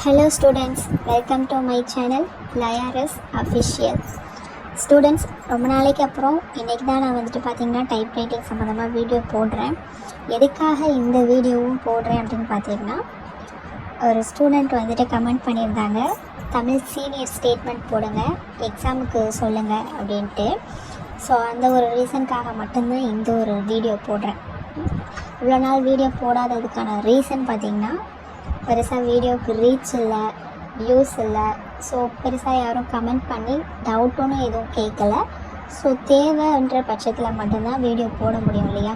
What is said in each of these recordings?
Hello students, welcome to my channel Layaras Official. Students, ரொம்ப நாளைக்கு அப்புறம் இன்றைக்கி தான் நான் பார்த்தீங்கன்னா டைப் ரைட்டிங் சம்மந்தமாக வீடியோ போடுறேன். எதுக்காக இந்த வீடியோவும் போடுறேன் அப்படின்னு பார்த்தீங்கன்னா, ஒரு ஸ்டூடெண்ட் கமெண்ட் பண்ணியிருந்தாங்க, தமிழ் சீனியர் ஸ்டேட்மெண்ட் போடுங்க, எக்ஸாமுக்கு சொல்லுங்கள் அப்படின்ட்டு. ஸோ அந்த ஒரு ரீசனுக்காக மட்டும்தான் இந்த ஒரு வீடியோ போடுறேன். இவ்வளோ நாள் வீடியோ போடாததுக்கான ரீசன் பார்த்திங்கன்னா, பெருசாக வீடியோவுக்கு ரீச் இல்லை, வியூஸ் இல்லை. ஸோ பெருசாக யாரும் கமெண்ட் பண்ணி டவுட்டுன்னு எதுவும் கேட்கல. ஸோ தேவைன்ற பட்சத்தில் மட்டும்தான் வீடியோ போட முடியும் இல்லையா.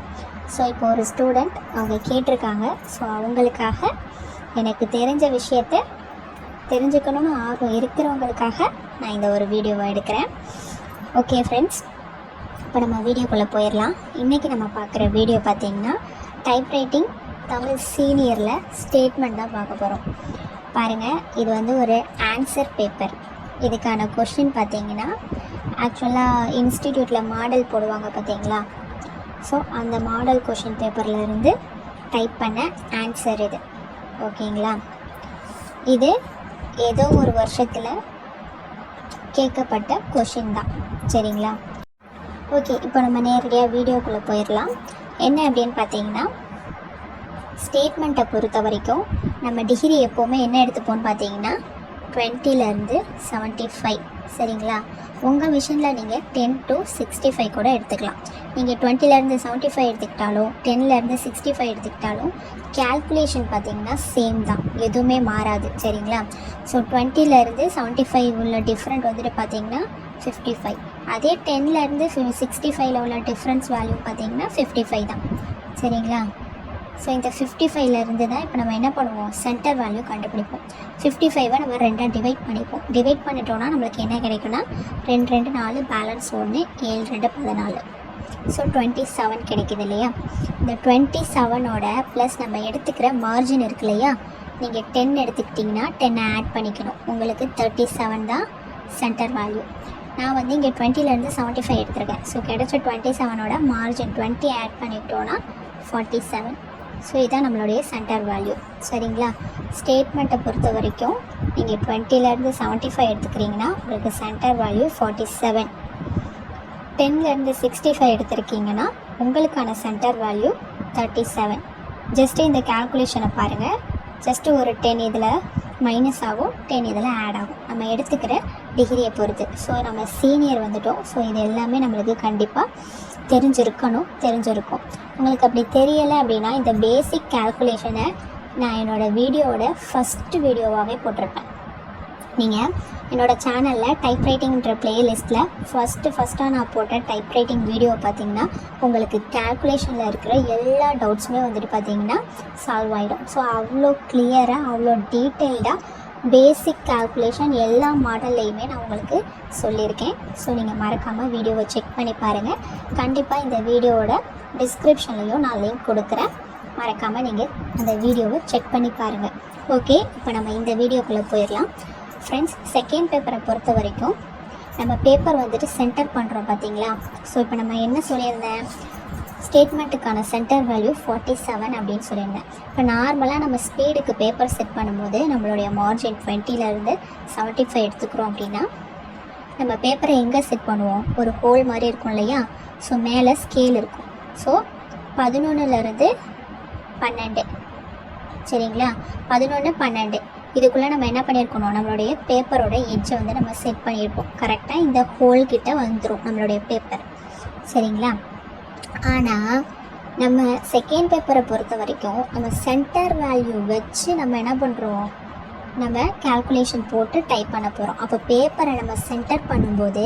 ஸோ இப்போ ஒரு ஸ்டூடெண்ட் அவங்க கேட்டிருக்காங்க. ஸோ அவங்களுக்காக எனக்கு தெரிஞ்ச விஷயத்தை தெரிஞ்சுக்கணும்னு ஆர்வம் இருக்கிறவங்களுக்காக நான் இந்த ஒரு வீடியோவை எடுக்கிறேன். ஓகே ஃப்ரெண்ட்ஸ், இப்போ நம்ம வீடியோக்குள்ளே போயிடலாம். இன்றைக்கி நம்ம பார்க்குற வீடியோ பார்த்திங்கன்னா டைப்ரைட்டிங் தமிழ் சீனியரில் ஸ்டேட்மெண்ட் தான் பார்க்க போகிறோம். பாருங்கள், இது ஒரு ஆன்சர் பேப்பர். இதுக்கான கொஷின் பார்த்திங்கன்னா, ஆக்சுவலாக இன்ஸ்டிடியூட்டில் மாடல் போடுவாங்க பார்த்திங்களா. ஸோ அந்த மாடல் கொஷின் பேப்பரில் இருந்து டைப் பண்ண ஆன்சர் இது. ஓகேங்களா, இது ஏதோ ஒரு வருஷத்தில் கேட்கப்பட்ட கொஷின் தான். சரிங்களா. ஓகே, இப்போ நம்ம நேரடியாக வீடியோக்குள்ளே போயிடலாம். என்ன அப்படின்னு பார்த்தீங்கன்னா, ஸ்டேட்மெண்ட்டை பொறுத்த வரைக்கும் நம்ம டிகிரி எப்போவுமே என்ன எடுத்துப்போம்னு பார்த்தீங்கன்னா 20லேருந்து 75. சரிங்களா. உங்கள் விஷனில் நீங்கள் 10 to 65 கூட எடுத்துக்கலாம். நீங்கள் 20லேருந்து 75 எடுத்துக்கிட்டாலும் 10லேருந்து 65 எடுத்துக்கிட்டாலும் கேல்குலேஷன் பார்த்திங்கன்னா சேம் தான், எதுவுமே மாறாது. சரிங்களா. ஸோ 20லேருந்து 75 உள்ள டிஃப்ரெண்ட் பார்த்திங்கன்னா 55. அதே 10லேருந்து 65 உள்ள டிஃப்ரென்ஸ் வேல்யூ பார்த்திங்கன்னா 55 தான். சரிங்களா. ஸோ இந்த 55லேருந்து தான் இப்போ நம்ம என்ன பண்ணுவோம், சென்டர் வேல்யூ கண்டுபிடிப்போம். 55 நம்ம 2 டிவைட் பண்ணிப்போம். டிவைட் பண்ணிட்டோன்னா நம்மளுக்கு என்ன கிடைக்குன்னா 2 2 4, பேலன்ஸ் 1, 7 2 14. ஸோ 27 கிடைக்குது இல்லையா. இந்த 27ஓட ப்ளஸ் நம்ம எடுத்துக்கிற மார்ஜின் இருக்கு இல்லையா. நீங்கள் 10 எடுத்துக்கிட்டிங்கன்னா 10 ஆட் பண்ணிக்கணும். உங்களுக்கு 37 தான் சென்டர் வேல்யூ. நான் இங்கே 20லேருந்து 75 எடுத்துருக்கேன். ஸோ கிடைச்ச 27ஓட மார்ஜின் 20 ஆட் பண்ணிட்டோன்னா 47. ஸோ இதுதான் நம்மளுடைய சென்டர் வேல்யூ. சரிங்களா. ஸ்டேட்மெண்ட்டை பொறுத்த வரைக்கும் நீங்கள் 20லேருந்து 75 எடுத்துக்கிறீங்கன்னா உங்களுக்கு சென்டர் வேல்யூ 47. 10லேருந்து 65 எடுத்துருக்கீங்கன்னா உங்களுக்கான சென்டர் வேல்யூ 37. ஜஸ்ட்டு இந்த கேல்குலேஷனை பாருங்கள். ஜஸ்ட்டு ஒரு 10 இதில் மைனஸ் ஆகும், 10 இதில் ஆட் ஆகும், நம்ம எடுத்துக்கிற டிகிரியை பொறுத்து. ஸோ நம்ம சீனியர் வந்துட்டோம். ஸோ இது எல்லாமே நம்மளுக்கு கண்டிப்பாக தெரிஞ்சிருக்கும். உங்களுக்கு அப்படி தெரியலை அப்படின்னா இந்த பேசிக் கேல்குலேஷனை நான் என்னோடய வீடியோவோட ஃபஸ்ட்டு வீடியோவாகவே போட்டிருப்பேன். நீங்கள் என்னோடய சேனலில் டைப்ரைட்டிங்கிற ப்ளேலிஸ்ட்டில் ஃபஸ்ட்டாக நான் போட்ட டைப்ரைட்டிங் வீடியோ பார்த்திங்கன்னா உங்களுக்கு கேல்குலேஷனில் இருக்கிற எல்லா டவுட்ஸுமே பார்த்திங்கன்னா சால்வ் ஆகிடும். ஸோ அவ்வளோ கிளியராக, அவ்வளோ டீட்டெயில்டாக பேசிக் கால்குலேஷன் எல்லா மாடல்லையுமே நான் உங்களுக்கு சொல்லியிருக்கேன். ஸோ நீங்கள் மறக்காமல் வீடியோவை செக் பண்ணி பாருங்கள். கண்டிப்பாக இந்த வீடியோவோட டிஸ்கிரிப்ஷன்லேயும் நான் லிங்க் கொடுக்குறேன். மறக்காமல் நீங்கள் அந்த வீடியோவை செக் பண்ணி பாருங்கள். ஓகே, இப்போ நம்ம இந்த வீடியோக்குள்ளே போயிடலாம். ஃப்ரெண்ட்ஸ், செகண்ட் பேப்பரை பொறுத்த வரைக்கும் நம்ம பேப்பர் சென்டர் பண்ணுறோம் பார்த்தீங்களா. ஸோ இப்போ நம்ம என்ன சொல்லியிருந்தேன், ஸ்டேட்மெண்ட்டுக்கான சென்டர் வேல்யூ 47 அப்படின்னு சொல்லியிருந்தேன். இப்போ நார்மலாக நம்ம ஸ்பீடுக்கு பேப்பர் செட் பண்ணும்போது நம்மளுடைய மார்ஜின் 20லேருந்து 75 எடுத்துக்கிறோம் அப்படின்னா நம்ம பேப்பரை எங்கே செட் பண்ணுவோம், ஒரு ஹோல் மாதிரி இருக்கும் இல்லையா. ஸோ மேலே ஸ்கேல் இருக்கும். ஸோ 11லேருந்து 12. சரிங்களா. 11 12 இதுக்குள்ளே நம்ம என்ன பண்ணியிருக்கணும், நம்மளுடைய பேப்பரோட எட்ஜை நம்ம செட் பண்ணியிருப்போம். கரெக்டாக இந்த ஹோல் கிட்ட வந்துடும் நம்மளுடைய பேப்பர். சரிங்களா. ஆனால் நம்ம செகண்ட் பேப்பரை பொறுத்த வரைக்கும் நம்ம சென்டர் வேல்யூ வச்சு நம்ம என்ன பண்ணுறோம், நம்ம கேல்குலேஷன் போட்டு டைப் பண்ண போகிறோம். அப்போ பேப்பரை நம்ம சென்டர் பண்ணும்போது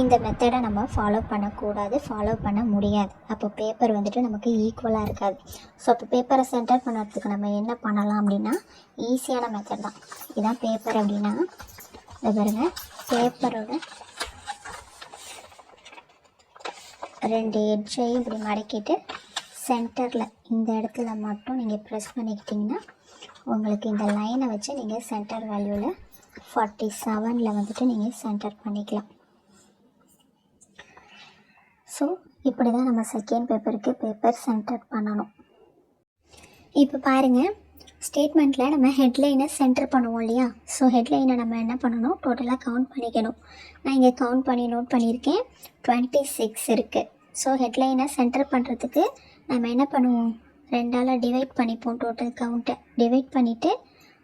இந்த மெத்தடை நம்ம ஃபாலோ பண்ணக்கூடாது, ஃபாலோ பண்ண முடியாது. அப்போ பேப்பர் நமக்கு ஈக்குவலாக இருக்காது. ஸோ அப்போ பேப்பரை சென்டர் பண்ணுறதுக்கு நம்ம என்ன பண்ணலாம் அப்படின்னா, ஈஸியான மெத்தட் தான். இதுதான் பேப்பர் அப்படின்னா, இதை பாருங்கள், பேப்பரோட 2 எட்ஜையும் இப்படி மடக்கிட்டு சென்டரில் இந்த இடத்துல மட்டும் நீங்கள் ப்ரெஸ் பண்ணிக்கிட்டிங்கன்னா உங்களுக்கு இந்த லைனை வச்சு நீங்கள் சென்டர் வேல்யூவில் 47ல் நீங்கள் சென்டர் பண்ணிக்கலாம். ஸோ இப்படி தான் நம்ம செகண்ட் பேப்பருக்கு பேப்பர் சென்டர் பண்ணணும். இப்போ பாருங்கள், ஸ்டேட்மெண்ட்டில் நம்ம ஹெட்லைனை சென்டர் பண்ணுவோம் இல்லையா? ஸோ ஹெட்லைனை நம்ம என்ன பண்ணணும், டோட்டலாக கவுண்ட் பண்ணிக்கணும். நான் இங்கே கவுண்ட் பண்ணி நோட் பண்ணியிருக்கேன், 26 இருக்குது. ஸோ ஹெட்லைனை சென்டர் பண்ணுறதுக்கு நம்ம என்ன பண்ணுவோம், 2ஆல் டிவைட் பண்ணிப்போம். டோட்டல் கவுண்ட்டை டிவைட் பண்ணிவிட்டு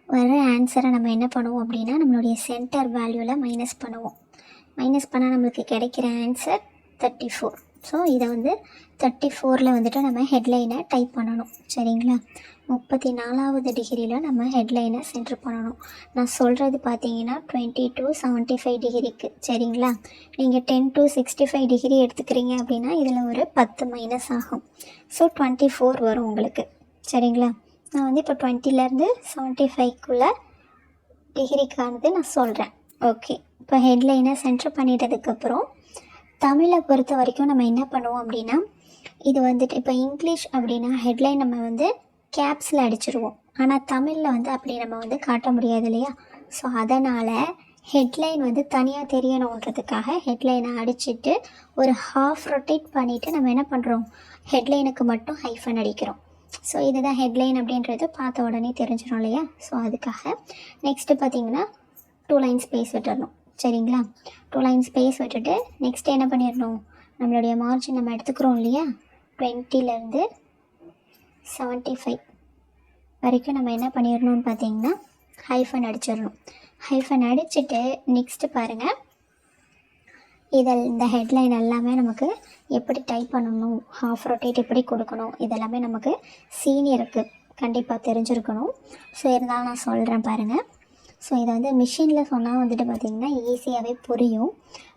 வர ஆன்சரை நம்ம என்ன பண்ணுவோம் அப்படின்னா நம்மளுடைய சென்டர் வேல்யூவில் மைனஸ் பண்ணுவோம். மைனஸ் பண்ணால் நம்மளுக்கு கிடைக்கிற ஆன்சர் 34. ஸோ இதை வந்து 34ல் வந்துட்டு நம்ம ஹெட்லைனை டைப் பண்ணணும். சரிங்களா? 34வது டிகிரியில் நம்ம ஹெட்லைனை சென்டர் பண்ணணும். நான் சொல்கிறது பார்த்தீங்கன்னா 20 to 75 டிகிரிக்கு. சரிங்களா? நீங்கள் 10 to 65 டிகிரி எடுத்துக்கிறீங்க அப்படின்னா இதில் ஒரு 10 மைனஸ் ஆகும். ஸோ 24 வரும் உங்களுக்கு. சரிங்களா? நான் வந்து இப்போ 20லேருந்து 75க்குள்ளே டிகிரிக்கானது நான் சொல்கிறேன். ஓகே, இப்போ ஹெட்லைனை சென்டர் பண்ணிட்டதுக்கப்புறம் தமிழை பொறுத்த வரைக்கும் நம்ம என்ன பண்ணுவோம் அப்படின்னா, இது வந்துட்டு இப்போ இங்கிலீஷ் அப்படின்னா ஹெட்லைன் நம்ம வந்து கேப்ஸில் அடிச்சிருவோம். ஆனால் தமிழில் வந்து அப்படி நம்ம வந்து காட்ட முடியாது இல்லையா? ஸோ அதனால் ஹெட்லைன் வந்து தனியாக தெரியணுன்றதுக்காக ஹெட்லைனை அடிச்சுட்டு ஒரு ஹாஃப் ரொட்டேட் பண்ணிவிட்டு நம்ம என்ன பண்ணுறோம், ஹெட்லைனுக்கு மட்டும் ஹைஃபன் அடிக்கிறோம். ஸோ இதுதான் ஹெட்லைன் அப்படின்றது பார்த்த உடனே தெரிஞ்சிடும் இல்லையா? ஸோ அதுக்காக நெக்ஸ்ட்டு பார்த்திங்கன்னா 2 லைன் ஸ்பேஸ் விட்டுடணும். சரிங்களா? 2 லைன் ஸ்பேஸ் விட்டுட்டு நெக்ஸ்ட் என்ன பண்ணிடணும், நம்மளுடைய மார்ஜின் நம்ம எடுத்துக்கிறோம் இல்லையா, 20லேருந்து 75 வரைக்கும் நம்ம என்ன பண்ணிடணும்னு பார்த்தீங்கன்னா ஹைஃபன் அடிச்சிடணும். ஹைஃபன் அடிச்சுட்டு நெக்ஸ்ட்டு பாருங்கள், இந்த ஹெட்லைன் எல்லாமே நமக்கு எப்படி டைப் பண்ணணும், ஹாஃப் ரொட்டேட் எப்படி கொடுக்கணும், இதெல்லாமே நமக்கு சீனியருக்கு கண்டிப்பாக தெரிஞ்சிருக்கணும். ஸோ இருந்தாலும் நான் சொல்கிறேன் பாருங்கள். ஸோ இதை வந்து மிஷினில் சொன்னால் வந்துட்டு பார்த்திங்கன்னா ஈஸியாகவே புரியும்.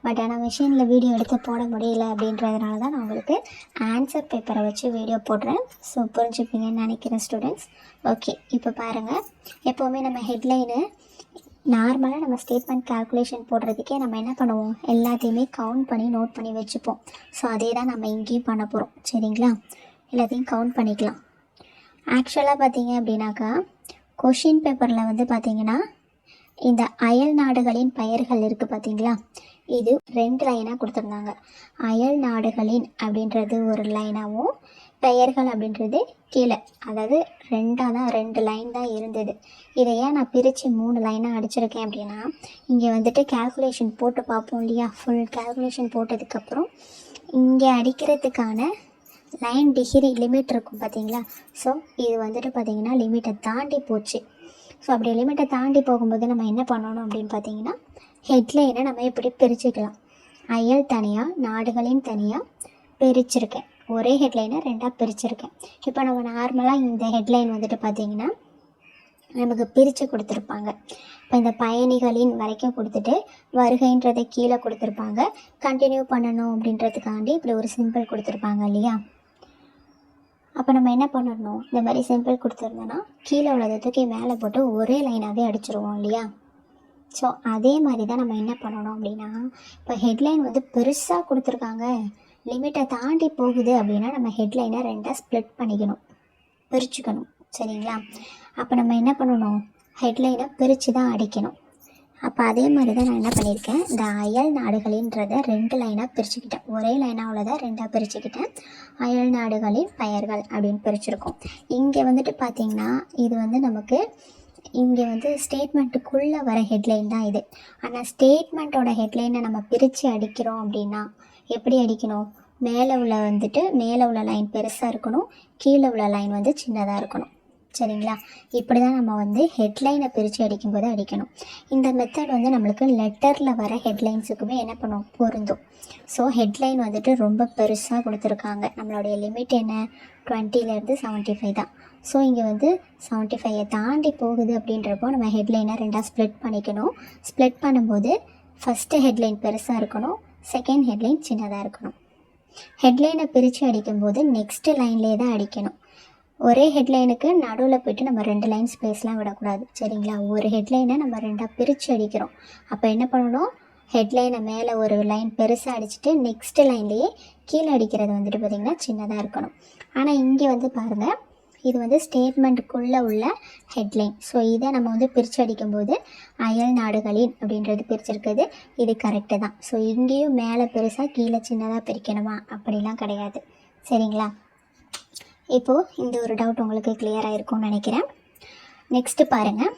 பட் ஆனால் மிஷினில் வீடியோ எடுத்து போட முடியல அப்படின்றதுனால தான் நான் உங்களுக்கு ஆன்சர் பேப்பரை வச்சு வீடியோ போடுறேன். ஸோ புரிஞ்சுப்பீங்கன்னு நினைக்கிறேன் ஸ்டூடெண்ட்ஸ். ஓகே, இப்போ பாருங்கள், எப்போவுமே நம்ம ஹெட்லைனு நார்மலாக நம்ம ஸ்டேட்மெண்ட் கால்குலேஷன் போடுறதுக்கே நம்ம என்ன பண்ணுவோம், எல்லாத்தையுமே கவுண்ட் பண்ணி நோட் பண்ணி வச்சுப்போம். ஸோ அதே தான் நம்ம இங்கேயும் பண்ண போகிறோம். சரிங்களா? எல்லாத்தையும் கவுண்ட் பண்ணிக்கலாம். ஆக்சுவலாக பார்த்தீங்க அப்படின்னாக்கா கொஷின் பேப்பரில் வந்து பார்த்திங்கன்னா இந்த அயல் நாடுகளின் பெயர்கள் இருக்குது பார்த்தீங்களா, இது 2 லைனாக கொடுத்துருந்தாங்க. அயல் நாடுகளின் அப்படின்றது ஒரு லைனாகவும் பெயர்கள் அப்படின்றது கீழே, அதாவது 2 லைன் தான் இருந்தது. இதை ஏன் நான் பிரித்து 3 லைனாக அடிச்சிருக்கேன் அப்படின்னா, இங்கே வந்துட்டு கேல்குலேஷன் போட்டு பார்ப்போம் இல்லையா, ஃபுல் கேல்குலேஷன் போட்டதுக்கப்புறம் இங்கே அடிக்கிறதுக்கான லைன் டிகிரி லிமிட் இருக்கும் பார்த்தீங்களா. ஸோ இது வந்துட்டு பார்த்திங்கன்னா லிமிட்டை தாண்டி போச்சு. ஸோ அப்படி லிமிட்டை தாண்டி போகும்போது நம்ம என்ன பண்ணணும் அப்படின்னு பார்த்தீங்கன்னா, ஹெட்லைனை நம்ம எப்படி பிரிச்சுக்கலாம். அயல் தனியாக, நாடுகளின் தனியாக பிரிச்சிருக்கேன். ஒரே ஹெட்லைனை 2ஆக பிரிச்சிருக்கேன். இப்போ நம்ம நார்மலாக இந்த ஹெட்லைன் வந்துட்டு பார்த்திங்கன்னா நமக்கு பிரித்து கொடுத்துருப்பாங்க. இப்போ இந்த பயணிகளின் வரைக்கும் கொடுத்துட்டு வருகைன்றதை கீழே கொடுத்துருப்பாங்க. கண்டினியூ பண்ணணும் அப்படின்றதுக்காண்டி இப்படி ஒரு சிம்பிள் கொடுத்துருப்பாங்க இல்லையா. அப்போ நம்ம என்ன பண்ணணும், இந்த மாதிரி சிம்பிள் கொடுத்துருந்தோன்னா கீழே உள்ளதை தூக்கி மேலே போட்டு ஒரே லைனாகவே அடிச்சிருவோம் இல்லையா. ஸோ அதே மாதிரி தான் நம்ம என்ன பண்ணணும் அப்படின்னா, இப்போ ஹெட்லைன் வந்து பெருசாக கொடுத்துருக்காங்க, லிமிட்டை தாண்டி போகுது அப்படின்னா நம்ம ஹெட்லைனை 2ஆக ஸ்ப்ளிட் பண்ணிக்கணும், பிரிச்சுக்கணும். சரிங்களா? அப்போ நம்ம என்ன பண்ணணும், ஹெட்லைனை பிரித்து தான் அடிக்கணும். அப்போ அதே மாதிரி தான் நான் என்ன பண்ணியிருக்கேன், இந்த அயல் நாடுகளின்றதை 2 லைனாக பிரிச்சுக்கிட்டேன். ஒரே லைனாக உள்ளதை 2ஆக பிரிச்சுக்கிட்டேன். அயல் நாடுகளின் பெயர்கள் அப்படின்னு பிரிச்சுருக்கோம். இங்கே வந்துட்டு பார்த்திங்கன்னா இது வந்து நமக்கு இங்கே வந்து ஸ்டேட்மெண்ட்டுக்குள்ளே வர ஹெட்லைன் தான் இது. ஆனால் ஸ்டேட்மெண்ட்டோட ஹெட்லைனை நம்ம பிரித்து அடிக்கிறோம் அப்படின்னா எப்படி அடிக்கணும், மேலே உள்ள லைன் பெருசாக இருக்கணும், கீழே உள்ள லைன் வந்து சின்னதாக இருக்கணும். சரிங்களா? இப்படி தான் நம்ம வந்து ஹெட்லைனை பிரித்து அடிக்கும்போது அடிக்கணும். இந்த மெத்தட் வந்து நம்மளுக்கு லெட்டரில் வர ஹெட்லைன்ஸுக்குமே என்ன பண்ணும், பொருந்தும். ஸோ ஹெட்லைன் வந்துட்டு ரொம்ப பெருசாக கொடுத்துருக்காங்க. நம்மளுடைய லிமிட் என்ன, 20லேருந்து 75 தான். ஸோ இங்கே வந்து 75 தாண்டி போகுது அப்படின்றப்போ நம்ம ஹெட்லைனை 2ஆக ஸ்ப்ளிட் பண்ணிக்கணும். ஸ்ப்ளிட் பண்ணும்போது ஃபஸ்ட்டு ஹெட்லைன் பெருசாக இருக்கணும், செகண்ட் ஹெட்லைன் சின்னதாக இருக்கணும். ஹெட்லைனை பிரித்து அடிக்கும்போது நெக்ஸ்ட்டு லைன்லேயே தான் அடிக்கணும். ஒரே ஹெட்லைனுக்கு நடுவில் போய்ட்டு நம்ம 2 லைன் ஸ்பேஸ்லாம் விடக்கூடாது. சரிங்களா? ஒரு ஹெட்லைனை நம்ம 2ஆக பிரித்து அடிக்கிறோம். அப்போ என்ன பண்ணணும், ஹெட்லைனை மேலே ஒரு லைன் பெருசாக அடிச்சுட்டு நெக்ஸ்ட்டு லைன்லேயே கீழே அடிக்கிறது வந்துட்டு பார்த்திங்கன்னா சின்னதாக இருக்கணும். ஆனால் இங்கே வந்து பாருங்கள், இது வந்து ஸ்டேட்மெண்ட்டுக்குள்ளே உள்ள ஹெட்லைன். ஸோ இதை நம்ம வந்து பிரித்து அடிக்கும்போது அயல் நாடுகளின் அப்படின்றது பிரிச்சிருக்குது, இது கரெக்டு தான். ஸோ இங்கேயும் மேலே பெருசாக கீழே சின்னதாக பிரிக்கணுமா அப்படிலாம் கிடையாது. சரிங்களா? இப்போது இந்த ஒரு டவுட் உங்களுக்கு கிளியராக இருக்கும்னு நினைக்கிறேன். நெக்ஸ்ட்டு பாருங்கள்,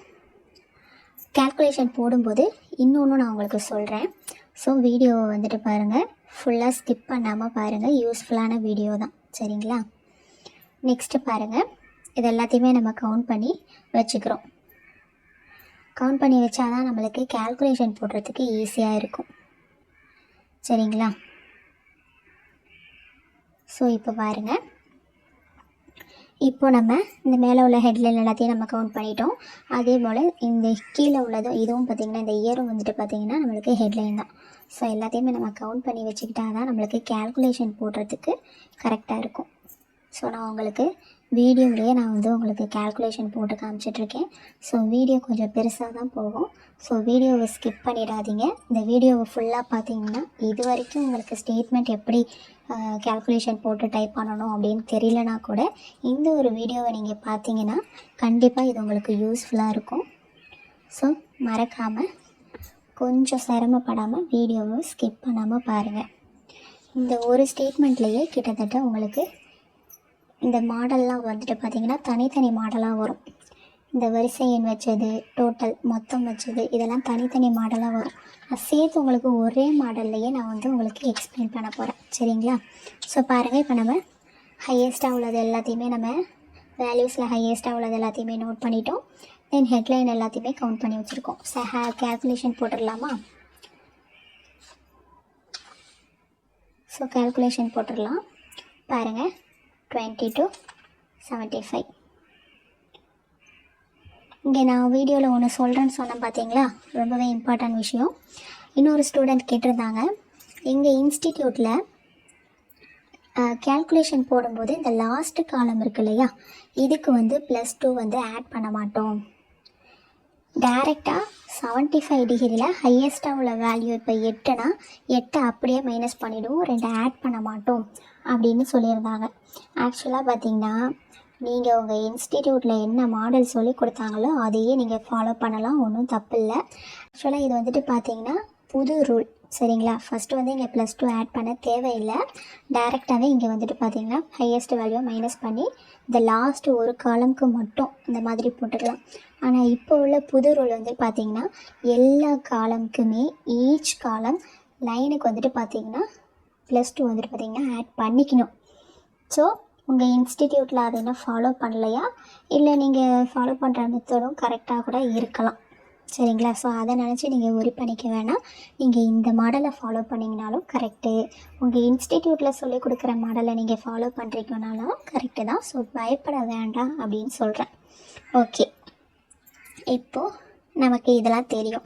கால்குலேஷன் போடும்போது இன்னொன்று நான் உங்களுக்கு சொல்கிறேன். ஸோ வீடியோவை வந்துட்டு பாருங்கள், ஃபுல்லாக ஸ்கிப் பண்ணாமல் பாருங்கள், யூஸ்ஃபுல்லான வீடியோ தான். சரிங்களா? நெக்ஸ்ட்டு பாருங்கள், இது எல்லாத்தையுமே நம்ம கவுண்ட் பண்ணி வச்சுக்கிறோம். கவுண்ட் பண்ணி வச்சா தான் நம்மளுக்கு கால்குலேஷன் போடுறதுக்கு ஈஸியாக இருக்கும். சரிங்களா? ஸோ இப்போ பாருங்கள், இப்போ நம்ம இந்த மேலே உள்ள ஹெட்லைன் எல்லாத்தையும் நம்ம கவுண்ட் பண்ணிட்டோம். அதே போல் இந்த கீழே உள்ளதும் இதுவும் பார்த்திங்கன்னா இந்த இயரும் வந்துட்டு பார்த்திங்கன்னா நம்மளுக்கு ஹெட்லைன் தான். ஸோ எல்லாத்தையுமே நம்ம கவுண்ட் பண்ணி வச்சுக்கிட்டா தான் நம்மளுக்கு கால்குலேஷன் போடுறதுக்கு கரெக்டாக இருக்கும். ஸோ நான் உங்களுக்கு வீடியோவிலேயே நான் உங்களுக்கு கால்குலேஷன் போட்டு காமிச்சிட்ருக்கேன். ஸோ வீடியோ கொஞ்சம் பெருசாக தான் போகும். ஸோ வீடியோவை ஸ்கிப் பண்ணிடாதீங்க. இந்த வீடியோவை ஃபுல்லாக பார்த்தீங்கன்னா இது வரைக்கும் உங்களுக்கு ஸ்டேட்மெண்ட் எப்படி கால்குலேஷன் போட்டு டைப் பண்ணணும் அப்படின்னு தெரியலனா கூட இந்த ஒரு வீடியோவை நீங்கள் பார்த்தீங்கன்னா கண்டிப்பாக இது உங்களுக்கு யூஸ்ஃபுல்லாக இருக்கும். ஸோ மறக்காமல் கொஞ்சம் சிரமப்படாமல் வீடியோவை ஸ்கிப் பண்ணாமல் பாருங்கள். இந்த ஒரு ஸ்டேட்மெண்ட்லேயே கிட்டத்தட்ட உங்களுக்கு இந்த மாடல்லாம் வந்துட்டு பார்த்திங்கன்னா தனித்தனி மாடலாக வரும். இந்த வரிசை எண் வச்சது, டோட்டல் மொத்தம் வச்சது, இதெல்லாம் தனித்தனி மாடலாக வரும். நான் சேர்த்து உங்களுக்கு ஒரே மாடல்லையே நான் உங்களுக்கு எக்ஸ்பிளைன் பண்ண போகிறேன். சரிங்களா? ஸோ பாருங்கள், இப்போ நம்ம ஹையஸ்ட்டாக உள்ளது எல்லாத்தையுமே நம்ம வேல்யூஸில் ஹையஸ்ட்டாக உள்ளது எல்லாத்தையுமே நோட் பண்ணிட்டோம். தென் ஹெட்லைன் எல்லாத்தையுமே கவுண்ட் பண்ணி வச்சுருக்கோம். ஸோ கால்குலேஷன் போட்டுடலாமா? ஸோ கால்குலேஷன் போட்டுடலாம். பாருங்கள், 20 to 75. இங்கே நான் வீடியோவில் ஒன்று சொல்கிறேன்னு சொன்னேன் பார்த்தீங்களா, ரொம்பவே இம்பார்ட்டன்ட் விஷயம். இன்னொரு ஸ்டூடெண்ட் கேட்டிருந்தாங்க, எங்கள் இன்ஸ்டிடியூட்டில் கால்குலேஷன் போடும்போது இந்த லாஸ்ட்டு காலம் இருக்கு இல்லையா, இதுக்கு +2 ஆட் பண்ண மாட்டோம். டைரெக்டாக 75 டிகிரியில் ஹையஸ்ட்டாக உள்ள வேல்யூ இப்போ 8னா 8 அப்படியே மைனஸ் பண்ணிவிடுவோம், 2 ஆட் பண்ண மாட்டோம் அப்படின்னு சொல்லியிருந்தாங்க. ஆக்சுவலாக பார்த்திங்கன்னா நீங்கள் உங்கள் இன்ஸ்டிடியூட்டில் என்ன மாடல் சொல்லி கொடுத்தாங்களோ அதையே நீங்கள் ஃபாலோ பண்ணலாம், ஒன்றும் தப்பு இல்லை. ஆக்சுவலாக இது பார்த்திங்கன்னா புது ரூல். சரிங்களா? ஃபஸ்ட்டு இங்கே +2 ஆட் பண்ண தேவையில்லை. டைரெக்டாகவே இங்கே பார்த்திங்கன்னா ஹையஸ்ட் வேல்யூ மைனஸ் பண்ணி இந்த லாஸ்ட்டு ஒரு காலம்க்கு மட்டும் இந்த மாதிரி போட்டுக்கலாம். ஆனால் இப்போ உள்ள புது ரூல் பார்த்திங்கன்னா எல்லா காலம்க்குமே ஈச் காலம் லைனுக்கு பார்த்திங்கன்னா +2 பார்த்திங்கன்னா ஆட் பண்ணிக்கணும். ஸோ உங்கள் இன்ஸ்டிடியூட்டில் அதை என்ன ஃபாலோ பண்ணலையா, இல்லை நீங்கள் ஃபாலோ பண்ணுற மெத்தடும் கரெக்டாக கூட இருக்கலாம். சரிங்களா? ஸோ அதை நினச்சி நீங்கள் ஒரி பண்ணிக்க வேணாம். நீங்கள் இந்த மாடலை ஃபாலோ பண்ணிங்கனாலும் கரெக்டு, உங்கள் இன்ஸ்டிடியூட்டில் சொல்லிக் கொடுக்குற மாடலை நீங்கள் ஃபாலோ பண்ணுறீங்கனாலும் கரெக்டு தான். ஸோ பயப்பட வேண்டாம் அப்படின்னு சொல்கிறேன். ஓகே, இப்போது நமக்கு இதெல்லாம் தெரியும்.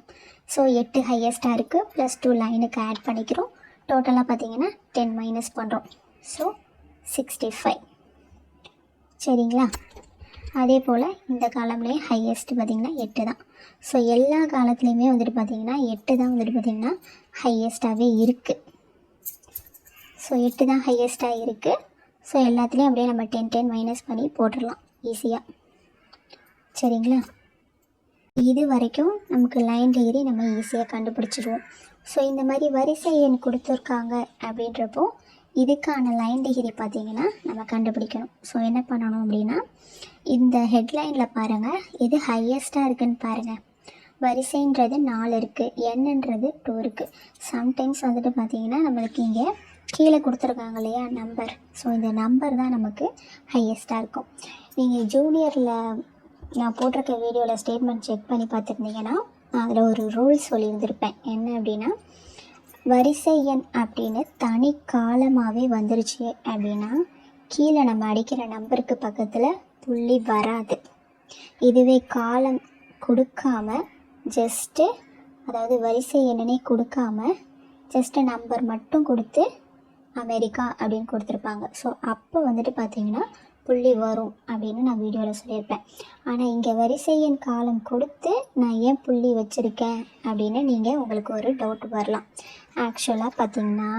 ஸோ 8 ஹையஸ்ட்டாக இருக்குது, +2 லைனுக்கு ஆட் பண்ணிக்கிறோம். டோட்டலாக பார்த்திங்கன்னா 10 மைனஸ் பண்ணுறோம். ஸோ 65. சரிங்களா? அதே போல் இந்த காலம்லேயே ஹையஸ்ட்டு பார்த்திங்கன்னா 8 தான். ஸோ எல்லா காலத்துலேயுமே பார்த்திங்கன்னா 8 தான் பார்த்திங்கன்னா ஹையஸ்ட்டாகவே இருக்குது. ஸோ 8 தான் ஹையஸ்ட்டாக இருக்குது. ஸோ எல்லாத்துலேயும் அப்படியே நம்ம 10 மைனஸ் பண்ணி போட்டுடலாம் ஈஸியாக. சரிங்களா? இது வரைக்கும் நமக்கு லைன் டிகிரி நம்ம ஈஸியாக கண்டுபிடிச்சிடுவோம். ஸோ இந்த மாதிரி வரிசை எண் கொடுத்துருக்காங்க அப்படின்றப்போ இதுக்கான லைன் டிகிரி பார்த்திங்கன்னா நம்ம கண்டுபிடிக்கணும். ஸோ என்ன பண்ணணும் அப்படின்னா, இந்த ஹெட்லைனில் பாருங்கள், எது ஹையஸ்ட்டாக இருக்குதுன்னு பாருங்கள். வரிசைன்றது 4 இருக்குது, எண்ணுன்றது 2 இருக்குது. சம்டைம்ஸ் பார்த்திங்கன்னா நம்மளுக்கு இங்கே கீழே கொடுத்துருக்காங்க இல்லையா நம்பர், ஸோ இந்த நம்பர் தான் நமக்கு ஹையஸ்ட்டாக இருக்கும். நீங்கள் ஜூனியரில் நான் போட்டிருக்க வீடியோவில் ஸ்டேட்மெண்ட் செக் பண்ணி பார்த்துருந்தீங்கன்னா அதில் ஒரு ரூல் சொல்லியிருந்திருப்பேன். என்ன அப்படின்னா, வரிசை எண் அப்படின்னு தனி காலமாகவே வந்துருச்சு அப்படின்னா கீழே நம்ம அடிக்கிற நம்பருக்கு பக்கத்தில் புள்ளி வராது. இதுவே காலம் கொடுக்காம ஜஸ்ட்டு, அதாவது வரிசை எண்ணனே கொடுக்காம ஜஸ்ட்டு நம்பர் மட்டும் கொடுத்து அமெரிக்கா அப்படின்னு கொடுத்துருப்பாங்க. ஸோ அப்போ பார்த்திங்கன்னா புள்ளி வரும் அப்படின்னு நான் வீடியோவில் சொல்லியிருப்பேன். ஆனால் இங்கே வரிசை எண் காலம் கொடுத்து நான் ஏன் புள்ளி வச்சுருக்கேன் அப்படின்னு நீங்கள் உங்களுக்கு ஒரு டவுட் வரலாம். ஆக்சுவலாக பார்த்திங்கன்னா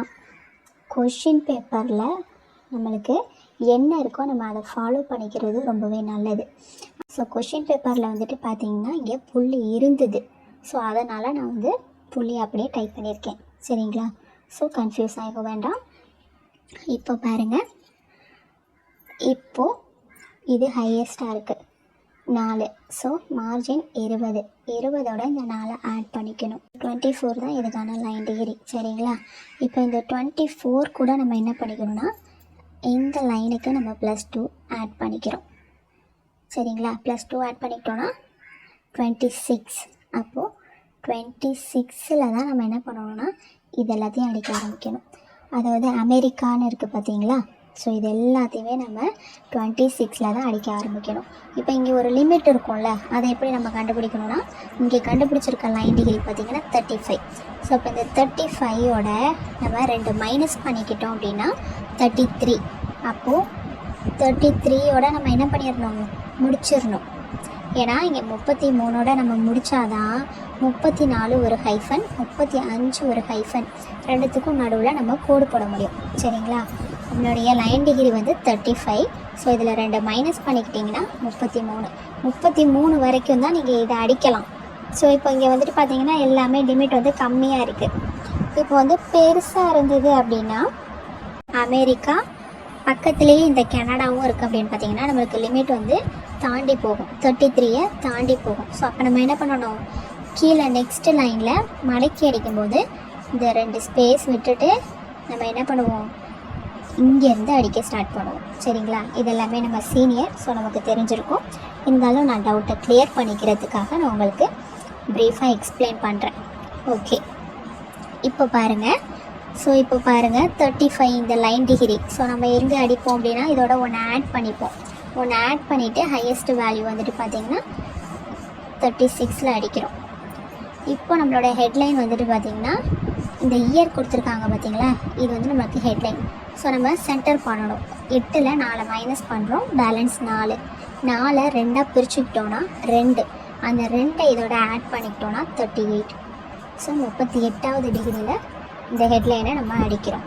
கொஷின் பேப்பரில் நம்மளுக்கு என்ன இருக்கோ நம்ம அதை ஃபாலோ பண்ணிக்கிறது ரொம்பவே நல்லது. ஸோ கொஷின் பேப்பரில் பார்த்திங்கன்னா இங்கே புள்ளி இருந்தது. ஸோ அதனால் நான் புள்ளி அப்படியே டைப் பண்ணியிருக்கேன். சரிங்களா? ஸோ கன்ஃபியூஸ் ஆக வேண்டாம். இப்போ பாருங்கள், இப்போது இது ஹையஸ்ட்டாக இருக்குது. 4. So margin 20. 20ஓட இந்த 4 ஆட் பண்ணிக்கணும். 24 தான் இதுக்கான லைன் டிகிரி. சரிங்களா? இப்போ இந்த 24 கூட நம்ம என்ன பண்ணிக்கணும்னா இந்த லைனுக்கு நம்ம +2 ஆட் பண்ணிக்கிறோம். சரிங்களா? +2 ஆட் பண்ணிக்கிட்டோன்னா 26. அப்போது 26ல் தான் நம்ம என்ன பண்ணணும்னா இது எல்லாத்தையும் அடிக்க ஆரம்பிக்கணும். அதாவது அமெரிக்கான்னு இருக்குது பார்த்தீங்களா? ஸோ இது எல்லாத்தையுமே நம்ம 26ல் தான் அடிக்க ஆரம்பிக்கணும். இப்போ இங்கே ஒரு லிமிட் இருக்கும்ல, அதை எப்படி நம்ம கண்டுபிடிக்கணும்னா இங்கே கண்டுபிடிச்சிருக்க லைன் டிகிரி பார்த்திங்கன்னா 35. ஸோ இப்போ இந்த 35ஓட நம்ம 2 மைனஸ் பண்ணிக்கிட்டோம் அப்படின்னா 33. அப்போது 33ஓட நம்ம என்ன பண்ணிடணும், முடிச்சிடணும். ஏன்னா இங்கே 33ஓட நம்ம முடித்தாதான் 34 ஒரு ஹைஃபன், 35 ஒரு ஹைஃபன், ரெண்டுத்துக்கும் நடுவில் நம்ம கோடு போட முடியும். சரிங்களா? நம்மளுடைய லைன் டிகிரி வந்து 35. ஸோ இதில் 2 மைனஸ் பண்ணிக்கிட்டிங்கன்னா 33 வரைக்கும் தான் நீங்கள் இதை அடிக்கலாம். ஸோ இப்போ இங்கே வந்துட்டு பார்த்தீங்கன்னா எல்லாமே லிமிட் வந்து கம்மியாக இருக்குது. இப்போ வந்து பெருசாக இருந்தது அப்படின்னா அமெரிக்கா, பக்கத்துலேயே இந்த கனடாவும் இருக்குது அப்படின்னு பார்த்தீங்கன்னா நம்மளுக்கு லிமிட் வந்து தாண்டி போகும், 33ஐ தாண்டி போகும். ஸோ அப்போ நம்ம என்ன பண்ணணும், கீழே நெக்ஸ்ட்டு லைனில் மடக்கி அடிக்கும்போது இந்த 2 ஸ்பேஸ் விட்டுட்டு நம்ம என்ன பண்ணுவோம், இங்கேருந்து அடிக்க ஸ்டார்ட் பண்ணுவோம். சரிங்களா? இதெல்லாமே நம்ம சீனியர், ஸோ நமக்கு தெரிஞ்சிருக்கும். இருந்தாலும் நான் டவுட்டை கிளியர் பண்ணிக்கிறதுக்காக நான் உங்களுக்கு ப்ரீஃபாக எக்ஸ்பிளைன் பண்ணுறேன். ஓகே, இப்போ பாருங்கள். ஸோ இப்போ பாருங்கள் 35 இந்த லைன் டிகிரி. ஸோ நம்ம எங்கே அடிப்போம் அப்படின்னா இதோட ஒன்று ஆட் பண்ணிப்போம். ஒன்று ஆட் பண்ணிவிட்டு ஹையஸ்ட் வேல்யூ வந்துட்டு பார்த்திங்கன்னா 36ல் அடிக்கிறோம். இப்போ நம்மளோட ஹெட்லைன் வந்துட்டு பார்த்திங்கன்னா இந்த இயர் கொடுத்துருக்காங்க பார்த்தீங்களா, இது வந்து நமக்கு ஹெட்லைன். ஸோ நம்ம சென்டர் பண்ணணும். 8ல் 4 மைனஸ் பண்ணுறோம், பேலன்ஸ் 4. 4 2ஆக பிரிச்சுக்கிட்டோன்னா 2, அந்த 2 இதோட ஆட் பண்ணிக்கிட்டோன்னா 38. ஸோ 38வது டிகிரியில் இந்த ஹெட்லைனை நம்ம அடிக்கிறோம்.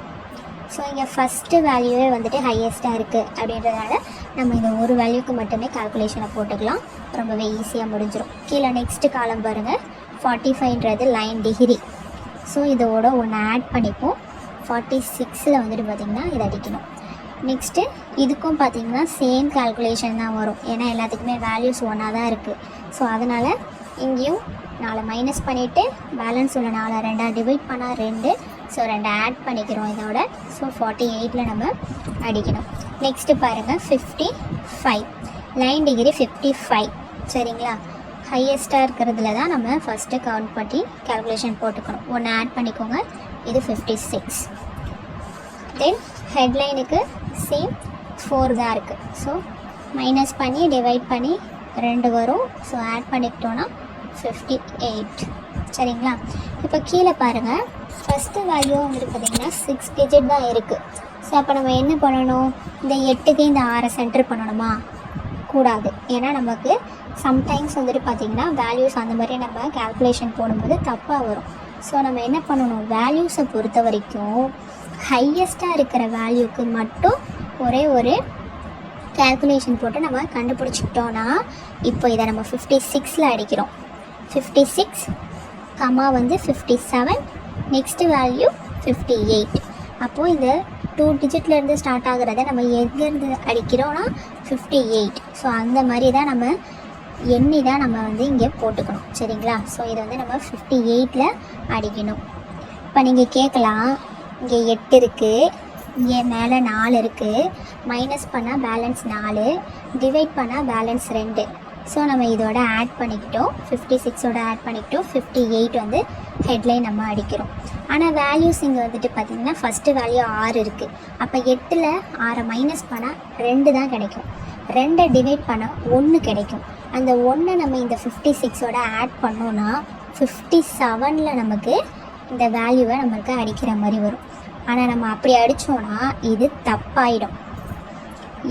ஸோ இங்கே ஃபஸ்ட்டு வேல்யூவே வந்துட்டு ஹையஸ்ட்டாக இருக்குது அப்படின்றதுனால நம்ம இந்த ஒரு வேல்யூக்கு மட்டுமே கால்குலேஷனை போட்டுக்கலாம். ரொம்பவே ஈஸியாக முடிஞ்சிடும். கீழே நெக்ஸ்ட்டு காலம் பாருங்கள், 45ன்றது லைன் டிகிரி. ஸோ இதோட ஒன்று ஆட் பண்ணிப்போம். 46ல் வந்துட்டு பார்த்திங்கன்னா இதை அடிக்கணும். நெக்ஸ்ட்டு இதுக்கும் பார்த்திங்கன்னா சேம் கால்குலேஷன் தான் வரும். ஏன்னா எல்லாத்துக்குமே வேல்யூஸ் ஒன்றா தான் இருக்குது. ஸோ அதனால் இங்கேயும் 4 மைனஸ் பண்ணிவிட்டு பேலன்ஸ் உள்ள 4 2ஆக டிவைட் பண்ணால் 2. ஸோ 2 ஆட் பண்ணிக்கிறோம் இதோட. ஸோ 48ல் நம்ம அடிக்கணும். நெக்ஸ்ட்டு பாருங்கள் 55 லைன் டிகிரி 55. சரிங்களா? ஹையஸ்ட்டாக இருக்கிறதுல தான் நம்ம ஃபஸ்ட்டு கவுண்ட் பண்ணி கால்குலேஷன் போட்டுக்கணும். ஒன்று ஆட் பண்ணிக்கோங்க, இது 56. தென் ஹெட்லைனுக்கு சேம் 4 தான் இருக்குது. ஸோ மைனஸ் பண்ணி டிவைட் பண்ணி 2 வரும். ஸோ ஆட் பண்ணிக்கிட்டோன்னா 58. சரிங்களா? இப்போ கீழே பாருங்கள், ஃபஸ்ட்டு வேல்யூ வந்துட்டு பார்த்திங்கன்னா 6 டிஜிட் தான் இருக்குது. ஸோ அப்போ நம்ம என்ன பண்ணணும், இந்த 8க்கு இந்த 6 சென்டர் பண்ணணுமா? கூடாது. ஏன்னா நமக்கு சம்டைம்ஸ் வந்துட்டு பார்த்திங்கன்னா வேல்யூஸ் அந்த மாதிரி நம்ம கால்குலேஷன் போடும்போது தப்பாக வரும். ஸோ நம்ம என்ன பண்ணணும், வேல்யூஸை பொறுத்த வரைக்கும் ஹையஸ்ட்டாக இருக்கிற வேல்யூக்கு மட்டும் ஒரே ஒரு கால்குலேஷன் போட்டு நம்ம கண்டுபிடிச்சிக்கிட்டோன்னா, இப்போ இதை நம்ம 56ல் அடிக்கிறோம். 56 கமா வந்து 57, நெக்ஸ்ட்டு வேல்யூ 58. அப்போது இந்த 2 டிஜிட்லேருந்து ஸ்டார்ட் ஆகிறத நம்ம எங்கேருந்து அடிக்கிறோன்னா 58. ஸோ அந்த மாதிரி தான் நம்ம எண்ணி தான் நம்ம வந்து இங்கே போட்டுக்கணும். சரிங்களா? ஸோ இதை வந்து நம்ம 58ல் அடிக்கணும். இப்போ நீங்கள் கேட்கலாம், இங்கே 8 இருக்குது, இங்கே மேலே 4 இருக்குது, மைனஸ் பண்ணால் பேலன்ஸ் 4, டிவைட் பண்ணால் பேலன்ஸ் 2. ஸோ நம்ம இதோட ஆட் பண்ணிக்கிட்டோம், 56ஓட ஆட் பண்ணிக்கிட்டோம், 58 வந்து ஹெட்லைன் நம்ம அடிக்கிறோம். ஆனால் வேல்யூஸ் இங்கே வந்துட்டு பார்த்திங்கன்னா ஃபஸ்ட்டு வேல்யூ 6 இருக்குது. அப்போ 8ல் 6 மைனஸ் பண்ணால் 2 தான் கிடைக்கும். 2 டிவைட் பண்ணால் 1 கிடைக்கும். அந்த 1 நம்ம இந்த 56ஓட ஆட் பண்ணோன்னா 57ல் நமக்கு இந்த வேல்யூவை நம்மளுக்கு அடிக்கிற மாதிரி வரும். ஆனால் நம்ம அப்படி அடித்தோன்னா இது தப்பாயிடும்.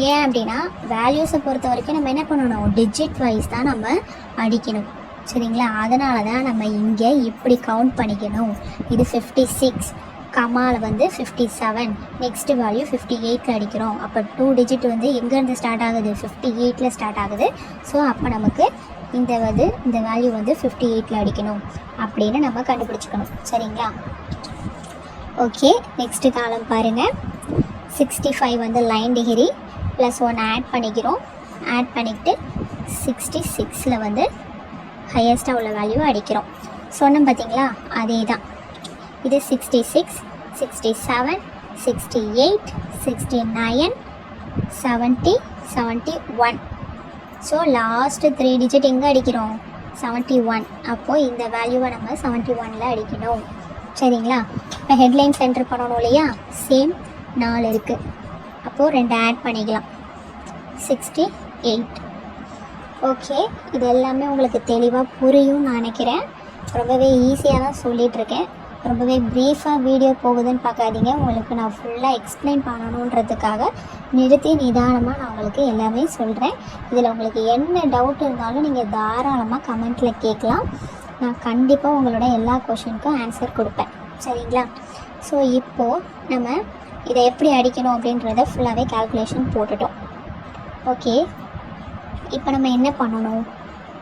ஏன் அப்படின்னா வேல்யூஸை பொறுத்த வரைக்கும் நம்ம என்ன பண்ணணும், டிஜிட் வைஸ் தான் நம்ம அடிக்கணும். சரிங்களா? அதனால தான் நம்ம இங்கே இப்படி கவுண்ட் பண்ணிக்கணும். இது 56, கமாவில் வந்து 57, நெக்ஸ்ட்டு வேல்யூ 58ல் அடிக்கிறோம். அப்போ 2 டிஜிட் வந்து எங்கேருந்து ஸ்டார்ட் ஆகுது, 58ல் ஸ்டார்ட் ஆகுது. ஸோ அப்போ நமக்கு இந்த வேல்யூ வந்து 58ல் அடிக்கணும் அப்படின்னு நம்ம கண்டுபிடிச்சிக்கணும். சரிங்களா? ஓகே, நெக்ஸ்ட்டு காலம் பாருங்கள். 65 வந்து லைன் டிகிரி +1 ஆட் பண்ணிக்கிறோம். ஆட் பண்ணிக்கிட்டு 66 வந்து ஹையஸ்ட்டாக உள்ள வேல்யூ அடிக்கிறோம். சொன்னோம் பார்த்தீங்களா, அதே தான். இது 66, 67, 68, 69, 70, 71. ஸோ லாஸ்ட்டு 3 டிஜிட் எங்கே அடிக்கிறோம்? 71. அப்போது இந்த வேல்யூவை நம்ம 71ல் அடிக்கணும். சரிங்களா? இப்போ ஹெட்லைன் சென்டர் பண்ணணும் இல்லையா, சேம் 4 இருக்குது. அப்போது 2 ஆட் பண்ணிக்கலாம், 68. ஓகே, இது எல்லாமே உங்களுக்கு தெளிவாக புரியும் நான் நினைக்கிறேன். ரொம்பவே ஈஸியாக தான் சொல்லிகிட்ருக்கேன். ரொம்பவே ப்ரீஃபாக வீடியோ போகுதுன்னு பார்க்காதீங்க. உங்களுக்கு நான் ஃபுல்லாக எக்ஸ்பிளைன் பண்ணணுன்றதுக்காக நிறுத்தி நிதானமாக நான் உங்களுக்கு எல்லாமே சொல்கிறேன். இதில் உங்களுக்கு என்ன டவுட் இருந்தாலும் நீங்கள் தாராளமாக கமெண்ட்டில் கேட்கலாம். நான் கண்டிப்பாக உங்களோட எல்லா கொஷினுக்கும் ஆன்சர் கொடுப்பேன். சரிங்களா? ஸோ இப்போது நம்ம இதை எப்படி அடிக்கணும் அப்படின்றத ஃபுல்லாகவே கால்குலேஷன் போட்டுட்டோம். ஓகே, இப்போ நம்ம என்ன பண்ணணும்?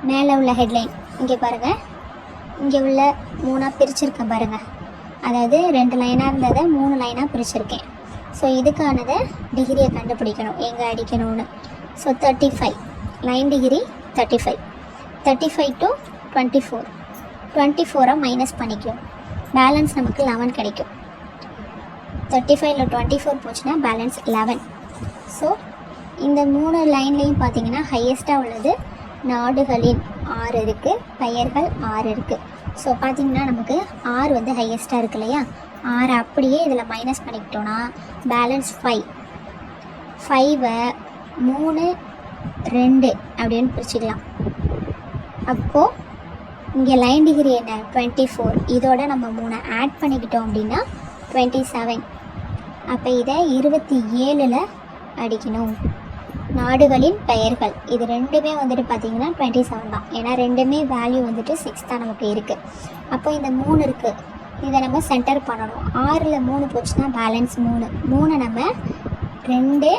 மேலே உள்ள ஹெட்லைன் இங்கே பாருங்கள், இங்கே உள்ள 3ஆக பிரிச்சுருக்கேன் பாருங்கள். அதாவது 2 லைனாக இருந்ததை 3 லைனாக பிரிச்சுருக்கேன். ஸோ இதுக்கானதை டிகிரியை கண்டுபிடிக்கணும், எங்கே அடிக்கணும்னு. So 35 line degree 35, 35 to 24, 24 minus பண்ணிக்கும், பேலன்ஸ் நமக்கு 11 கிடைக்கும். 35ல் 24 போச்சுன்னா பேலன்ஸ் 11. ஸோ இந்த 3 லைன்லேயும் பார்த்தீங்கன்னா ஹையஸ்ட்டாக உள்ளது நாடுகளின் 6 இருக்குது, பெயர்கள் 6 இருக்குது. ஸோ பார்த்திங்கன்னா நமக்கு 6 வந்து ஹையஸ்ட்டாக இருக்கு இல்லையா, 6 அப்படியே இதில் மைனஸ் பண்ணிக்கிட்டோன்னா பேலன்ஸ் 5. 5ஐ 3, 2 அப்படின்னு பிரிச்சுக்கலாம். அப்போது இங்கே லைன் டிகிரி என்ன? 24. இதோட நம்ம 3 ஆட் பண்ணிக்கிட்டோம் அப்படின்னா 27. அப்போ இதை 27ல் அடிக்கணும். நாடுகளின் பெயர்கள் இது ரெண்டுமே வந்துட்டு பார்த்திங்கன்னா 27 தான். ஏன்னா ரெண்டுமே வேல்யூ வந்துட்டு 6 தான் நமக்கு இருக்குது. அப்போ இந்த 3 இருக்குது, இதை நம்ம சென்டர் பண்ணணும். 6ல் 3 போச்சுன்னா பேலன்ஸ் 3. 3 நம்ம 2,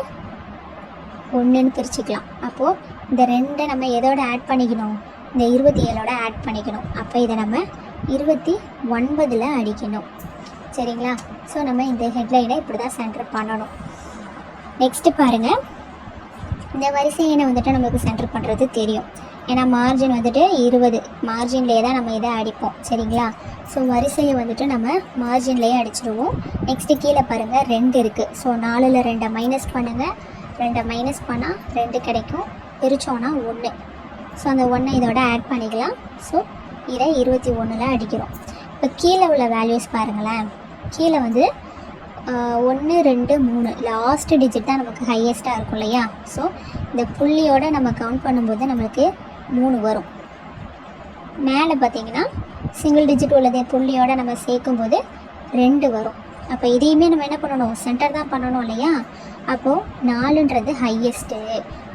1ன்னு பிரிச்சுக்கலாம். அப்போது இந்த 2 நம்ம எதோட ஆட் பண்ணிக்கணும்? இந்த 27ஓட ஆட் பண்ணிக்கணும். அப்போ இதை நம்ம 29ல் அடிக்கணும். சரிங்களா? ஸோ நம்ம இந்த ஹெட்லைனை இப்படி தான் சென்டர் பண்ணணும். நெக்ஸ்ட்டு பாருங்கள், இந்த வரிசை எண்ணை வந்துட்டு நமக்கு சென்டர் பண்ணுறது தெரியும். ஏன்னா மார்ஜின் வந்துட்டு 20 மார்ஜின்லேயே தான் நம்ம இதை அடிப்போம். சரிங்களா? ஸோ வரிசையை வந்துட்டு நம்ம மார்ஜின்லேயே அடிச்சிடுவோம். நெக்ஸ்ட்டு கீழே பாருங்கள் 2 இருக்குது. ஸோ 4ல் 2 மைனஸ் பண்ணுங்கள். 2 மைனஸ் பண்ணால் 2 கிடைக்கும், பிரித்தோன்னா 1. ஸோ அந்த 1 இதோட ஆட் பண்ணிக்கலாம். ஸோ இதை 21ல் அடிக்கிறோம். இப்போ கீழே உள்ள வேல்யூஸ் பாருங்களேன். கீழே வந்து 1, 2, 3 லாஸ்ட் டிஜிட் தான் நமக்கு ஹையஸ்ட்டாக இருக்கும் இல்லையா. ஸோ இந்த புள்ளியோடு நம்ம கவுண்ட் பண்ணும்போது நம்மளுக்கு 3 வரும். மேலே பார்த்திங்கன்னா சிங்கிள் டிஜிட் உள்ளதை புள்ளியோடு நம்ம சேர்க்கும்போது 2 வரும். அப்போ இதையுமே நம்ம என்ன பண்ணணும்? சென்டர் தான் பண்ணணும் இல்லையா. அப்போது 4ன்றது ஹையஸ்ட்டு.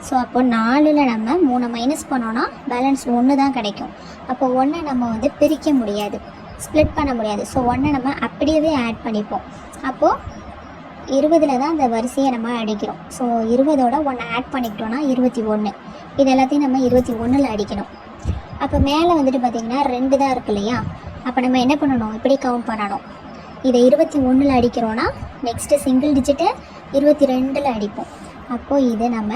ஸோ அப்போது 4ல் நம்ம 3 மைனஸ் பண்ணோன்னா பேலன்ஸ் 1 தான் கிடைக்கும். அப்போ 1 நம்ம வந்து பிரிக்க முடியாது, ஸ்ப்ளிட் பண்ண முடியாது. ஸோ 1 நம்ம அப்படியே ஆட் பண்ணிப்போம். அப்போது 20ல் தான் அந்த வரிசையை நம்ம அடிக்கிறோம். ஸோ 20ஓட 1 ஆட் பண்ணிக்கிட்டோன்னா 21. இது எல்லாத்தையும் நம்ம 21ல் அடிக்கணும். அப்போ மேலே வந்துட்டு பார்த்திங்கன்னா 2 தான் இருக்கு இல்லையா. அப்போ நம்ம என்ன பண்ணணும்? இப்படி கவுண்ட் பண்ணணும். இதை 21ல் அடிக்கிறோன்னா நெக்ஸ்ட்டு சிங்கிள் டிஜிட்டை 22ல் அடிப்போம். அப்போது இதை நம்ம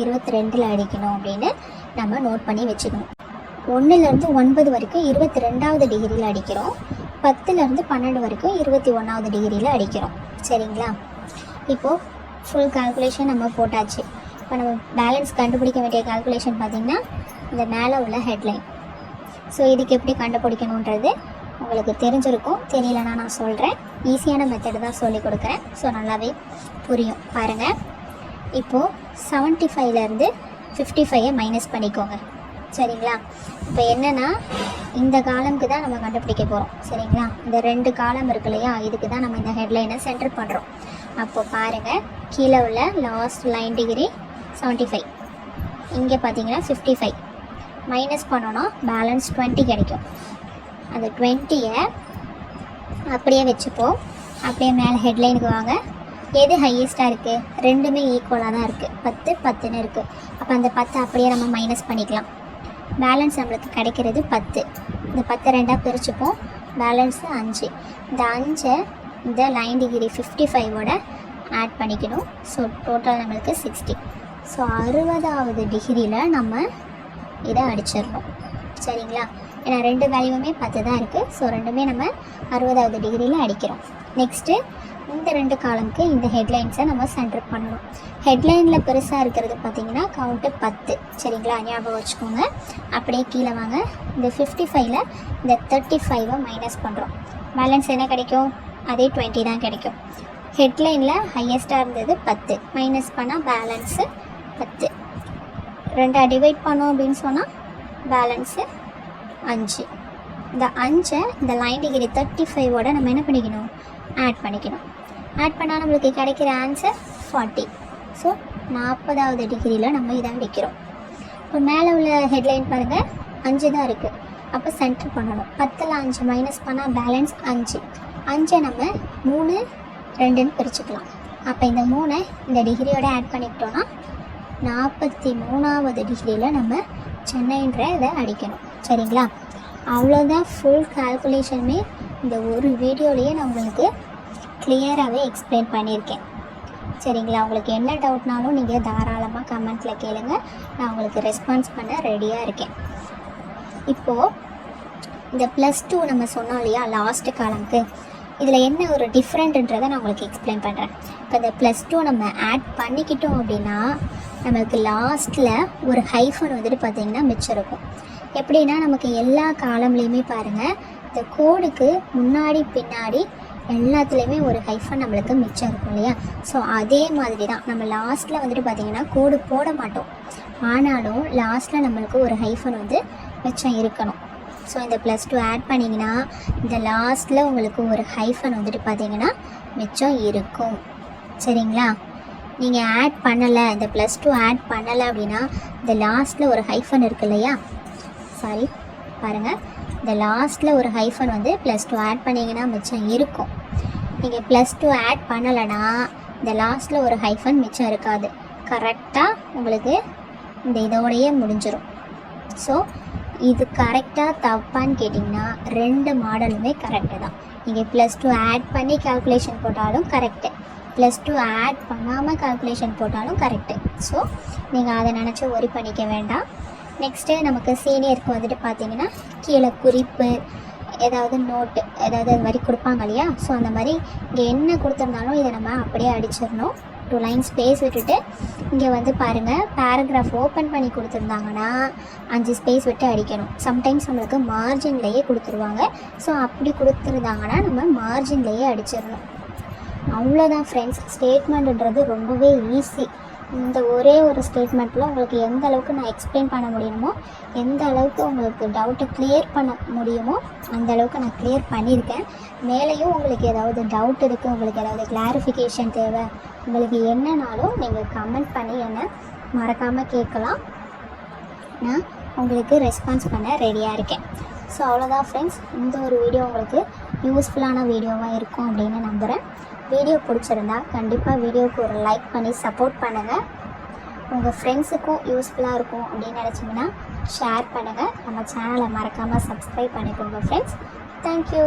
22ல் அடிக்கணும் அப்படின்னு நம்ம நோட் பண்ணி வச்சுக்கணும். 1லேருந்து 9 வரைக்கும் 22வது டிகிரியில் அடிக்கிறோம். 10லேருந்து 12 வரைக்கும் 21வது டிகிரியில் அடிக்கிறோம். சரிங்களா? இப்போது ஃபுல் கால்குலேஷன் நம்ம போட்டாச்சு. இப்போ நம்ம பேலன்ஸ் கண்டுபிடிக்க வேண்டிய கால்குலேஷன் பார்த்திங்கன்னா இந்த மேலே உள்ள ஹெட்லைன். ஸோ இதுக்கு எப்படி கண்டுபிடிக்கணுன்றது உங்களுக்கு தெரிஞ்சிருக்கும். தெரியலன்னா நான் சொல்கிறேன். ஈஸியான மெத்தடு தான் சொல்லி கொடுக்குறேன். ஸோ நல்லாவே புரியும். பாருங்கள், இப்போது 75லேருந்து 55ஐ மைனஸ் பண்ணிக்கோங்க. சரிங்களா? இப்போ என்னென்னா இந்த காலமுக்கு தான் நம்ம கண்டுபிடிக்க போகிறோம். சரிங்களா? இந்த 2 காலம் இருக்கு இல்லையா, இதுக்கு தான் நம்ம இந்த ஹெட்லைனை சென்டர் பண்ணுறோம். அப்போது பாருங்கள், கீழே உள்ள லாஸ்ட் லைன் டிகிரி 75, இங்கே பார்த்தீங்கன்னா 55 மைனஸ் பண்ணோன்னா பேலன்ஸ் 20 கிடைக்கும். அந்த 20ஐ அப்படியே வச்சுப்போம். அப்படியே மேலே ஹெட்லைனுக்கு வாங்க. எது ஹையஸ்ட்டாக இருக்குது? ரெண்டுமே ஈக்குவலாக தான் இருக்குது. 10, 10ன்னு இருக்குது. அப்போ அந்த 10 அப்படியே நம்ம மைனஸ் பண்ணிக்கலாம். பேலன்ஸ் நம்மளுக்கு கிடைக்கிறது 10. இந்த 10 2ஆக பிரிச்சுப்போம். பேலன்ஸு 5. இந்த 5ஐ இந்த லைன் டிகிரி 55ஓட ஆட் பண்ணிக்கணும். ஸோ டோட்டல் நம்மளுக்கு 60. ஸோ 60வது டிகிரியில் நம்ம இதை அடிச்சிடணும். சரிங்களா? ஏன்னா 2 வேல்யூமே 10 தான் இருக்குது. ஸோ ரெண்டுமே நம்ம 60வது டிகிரியில் அடிக்கிறோம். நெக்ஸ்ட்டு இந்த 2 காலம்க்கு இந்த ஹெட்லைன்ஸை நம்ம சென்டர் பண்ணணும். ஹெட்லைனில் பெருசாக இருக்கிறது பார்த்திங்கன்னா கவுண்ட்டு 10. சரிங்களா? ஞாபகம் வச்சுக்கோங்க. அப்படியே கீழே வாங்க. இந்த 55ல் இந்த 35 மைனஸ் பண்ணுறோம். பேலன்ஸ் என்ன கிடைக்கும்? அதே 20 தான் கிடைக்கும். ஹெட்லைனில் ஹையஸ்ட்டாக இருந்தது 10, மைனஸ் பண்ணால் பேலன்ஸு 10. 2 டிவைட் பண்ணோம் அப்படின்னு சொன்னால் பேலன்ஸு 5. இந்த 5 இந்த லைன் டிகிரி 35ஓட நம்ம என்ன பண்ணிக்கணும்? ஆட் பண்ணிக்கணும். ஆட் பண்ணால் நம்மளுக்கு கிடைக்கிற ஆன்சர் 40. ஸோ 40வது டிகிரியில் நம்ம இதை அடிக்கிறோம். இப்போ மேலே உள்ள ஹெட்லைன் பாருங்கள், 5 தான் இருக்குது. அப்போ சென்டர் பண்ணணும். 10ல் 5 மைனஸ் பண்ணால் பேலன்ஸ் 5. 5 நம்ம 3, 2ன்னு பிரிச்சுக்கலாம். அப்போ இந்த 3 இந்த டிகிரியோட ஆட் பண்ணிக்கிட்டோன்னா 43வது டிகிரியில் நம்ம சென்னைன்ற இதை அடிக்கணும். சரிங்களா? அவ்வளோதான். ஃபுல் கால்குலேஷனுமே இந்த ஒரு வீடியோலேயே நான் உங்களுக்கு கிளியராகவே எக்ஸ்பிளைன் பண்ணியிருக்கேன். சரிங்களா? உங்களுக்கு என்ன டவுட்னாலும் நீங்கள் தாராளமாக கமெண்ட்டில் கேளுங்க. நான் உங்களுக்கு ரெஸ்பான்ஸ் பண்ண ரெடியாக இருக்கேன். இப்போது இந்த +2 நம்ம சொன்னோம் இல்லையா லாஸ்ட்டு காலம்க்கு, இதில் என்ன ஒரு டிஃப்ரெண்ட்டுன்றதை நான் உங்களுக்கு எக்ஸ்பிளைன் பண்ணுறேன். இப்போ இந்த +2 நம்ம ஆட் பண்ணிக்கிட்டோம் அப்படின்னா நம்மளுக்கு லாஸ்ட்டில் ஒரு ஹைஃபன் வந்துட்டு பார்த்திங்கன்னா மிச்சம் இருக்கும். எப்படின்னா நமக்கு எல்லா காலம்லேயுமே பாருங்கள், இந்த கோடுக்கு முன்னாடி பின்னாடி எல்லாத்துலேயுமே ஒரு ஹைஃபன் நம்மளுக்கு மிச்சம் இருக்கும் இல்லையா? ஸோ அதே மாதிரி தான் நம்ம லாஸ்ட்டில் வந்துட்டு பார்த்திங்கன்னா கோடு போட மாட்டோம். ஆனாலும் லாஸ்ட்டில் நம்மளுக்கு ஒரு ஹைஃபன் வந்து மிச்சம் இருக்கணும். ஸோ இந்த +2 ஆட் பண்ணிங்கன்னா இந்த லாஸ்ட்டில் உங்களுக்கு ஒரு ஹைஃபன் வந்துட்டு பார்த்திங்கன்னா மிச்சம் இருக்கும். சரிங்களா? நீங்கள் ஆட் பண்ணலை, இந்த +2 ஆட் பண்ணலை அப்படின்னா இந்த லாஸ்ட்டில் ஒரு ஹைஃபன் இருக்கு இல்லையா? சாரி பாருங்கள், இந்த லாஸ்ட்டில் ஒரு ஹைஃபன் வந்து +2 ஆட் பண்ணிங்கன்னா மிச்சம் இருக்கும். நீங்கள் +2 ஆட் பண்ணலைன்னா இந்த லாஸ்ட்டில் ஒரு ஹைஃபன் மிச்சம் இருக்காது. கரெக்டாக உங்களுக்கு இந்த இதோடையே முடிஞ்சிடும். ஸோ இது கரெக்டாக தப்பான்னு கேட்டிங்கன்னா 2 மாடலுமே கரெக்டு தான். நீங்கள் +2 ஆட் பண்ணி கால்குலேஷன் போட்டாலும் கரெக்டு, +2 ஆட் பண்ணாமல் கால்குலேஷன் போட்டாலும் கரெக்டு. ஸோ நீங்கள் அதை நினச்சி ஒரி பண்ணிக்க வேண்டாம். நெக்ஸ்ட்டு நமக்கு சீனியருக்கு வந்துட்டு பார்த்திங்கன்னா கீழே குறிப்பு ஏதாவது நோட்டு ஏதாவது அது மாதிரி கொடுப்பாங்க இல்லையா? ஸோ அந்த மாதிரி இங்கே என்ன கொடுத்துருந்தாலும் இதை நம்ம அப்படியே அடிச்சிடணும். 2 லைன் ஸ்பேஸ் விட்டுட்டு இங்கே வந்து பாருங்கள், பேராகிராஃப் ஓப்பன் பண்ணி கொடுத்துருந்தாங்கன்னா 5 ஸ்பேஸ் விட்டு அடிக்கணும். சம்டைம்ஸ் நம்மளுக்கு மார்ஜின்லேயே கொடுத்துருவாங்க. ஸோ அப்படி கொடுத்துருந்தாங்கன்னா நம்ம மார்ஜின்லேயே அடிச்சிடணும். அவ்வளோதான் ஃப்ரெண்ட்ஸ். ஸ்டேட்மெண்ட்டுன்றது ரொம்பவே ஈஸி. இந்த ஒரே ஒரு ஸ்டேட்மெண்ட்டில் உங்களுக்கு எந்த அளவுக்கு நான் எக்ஸ்பிளைன் பண்ண முடியுமோ, எந்த அளவுக்கு உங்களுக்கு டவுட்டை கிளியர் பண்ண முடியுமோ அந்த அளவுக்கு நான் கிளியர் பண்ணியிருக்கேன். மேலேயும் உங்களுக்கு ஏதாவது டவுட் இருக்குது, உங்களுக்கு ஏதாவது கிளாரிஃபிகேஷன் தேவை, உங்களுக்கு என்னன்னாலும் நீங்கள் கமெண்ட் பண்ணி என்னை மறக்காமல் கேட்கலாம். நான் உங்களுக்கு ரெஸ்பான்ஸ் பண்ண ரெடியாக இருக்கேன். ஸோ அவ்வளோதான் ஃப்ரெண்ட்ஸ். இந்த ஒரு வீடியோ உங்களுக்கு யூஸ்ஃபுல்லான வீடியோவாக இருக்கும் அப்படின்னு நம்புகிறேன். வீடியோ பிடிச்சிருந்தா கண்டிப்பாக வீடியோவுக்கு ஒரு லைக் பண்ணி சப்போர்ட் பண்ணுங்கள். உங்கள் ஃப்ரெண்ட்ஸுக்கும் யூஸ்ஃபுல்லாக இருக்கும் அப்படின்னு நினச்சிங்கன்னா ஷேர் பண்ணுங்கள். நம்ம சேனலை மறக்காமல் சப்ஸ்கிரைப் பண்ணிக்கோங்க ஃப்ரெண்ட்ஸ். தேங்க்யூ.